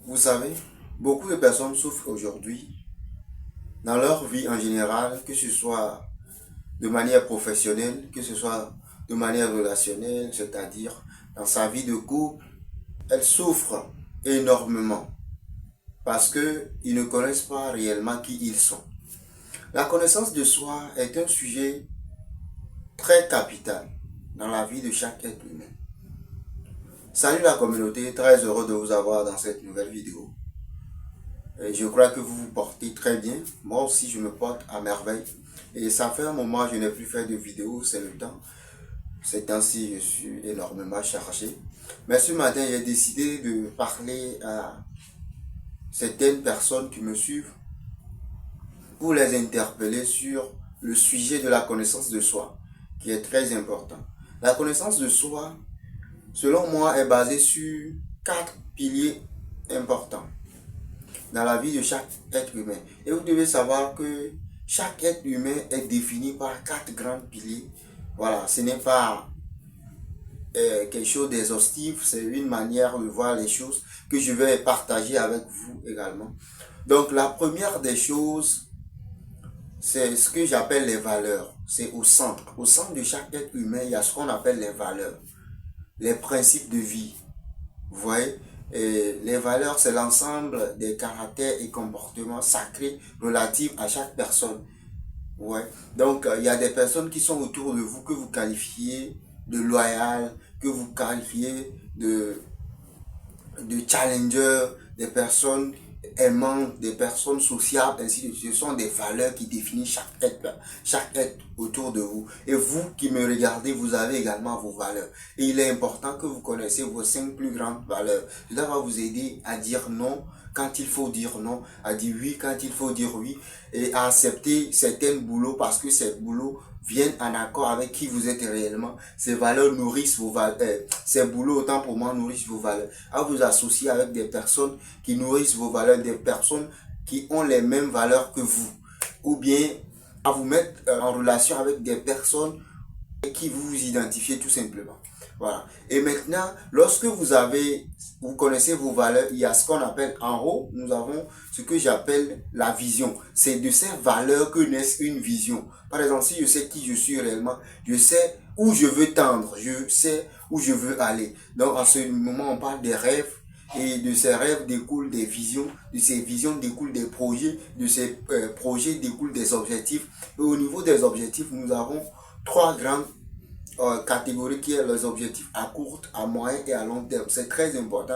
Vous savez, beaucoup de personnes souffrent aujourd'hui dans leur vie en général, que ce soit de manière professionnelle, que ce soit de manière relationnelle, c'est-à-dire dans sa vie de couple. Elles souffrent énormément parce qu'ils ne connaissent pas réellement qui ils sont. La connaissance de soi est un sujet très capital dans la vie de chaque être humain. Salut la communauté, très heureux de vous avoir dans cette nouvelle vidéo. Et je crois que vous vous portez très bien. Moi aussi, je me porte à merveille. Et ça fait un moment que je n'ai plus fait de vidéo, c'est le temps. Ces temps-ci, je suis énormément chargé. Mais ce matin, j'ai décidé de parler à certaines personnes qui me suivent pour les interpeller sur le sujet de la connaissance de soi, qui est très important. La connaissance de soi, selon moi, est basée sur 4 piliers importants dans la vie de chaque être humain. Et vous devez savoir que chaque être humain est défini par 4 grands piliers. Voilà, ce n'est pas quelque chose d'exhaustif, c'est une manière de voir les choses que je vais partager avec vous également. Donc la première des choses, c'est ce que j'appelle les valeurs. C'est au centre. Au centre de chaque être humain, il y a ce qu'on appelle les valeurs, les principes de vie. Vous voyez? Et les valeurs, c'est l'ensemble des caractères et comportements sacrés relatifs à chaque personne. Ouais. Donc, il y a des personnes qui sont autour de vous que vous qualifiez de loyales, que vous qualifiez de challenger, des personnes aimantes, des personnes sociables, ainsi de suite. Ce sont des valeurs qui définissent chaque être autour de vous. Et vous qui me regardez, vous avez également vos valeurs. Et il est important que vous connaissiez vos 5 plus grandes valeurs. Cela va vous aider à dire non quand il faut dire non, à dire oui quand il faut dire oui, et à accepter certains boulots parce que ces boulots viennent en accord avec qui vous êtes réellement. Ces valeurs nourrissent vos valeurs, ces boulots autant pour moi nourrissent vos valeurs. À vous associer avec des personnes qui nourrissent vos valeurs, des personnes qui ont les mêmes valeurs que vous, ou bien à vous mettre en relation avec des personnes qui vous identifiez tout simplement. Voilà. Et maintenant, lorsque vous connaissez vos valeurs, il y a ce qu'on appelle en haut, nous avons ce que j'appelle la vision. C'est de ces valeurs que naît une vision. Par exemple, si je sais qui je suis réellement, je sais où je veux tendre, je sais où je veux aller. Donc, en ce moment, on parle des rêves. Et de ces rêves découlent des visions, de ces visions découlent des projets, de ces projets découlent des objectifs. Et au niveau des objectifs, nous avons 3 grandes catégories qui est les objectifs à court, à moyen et à long terme. C'est très important.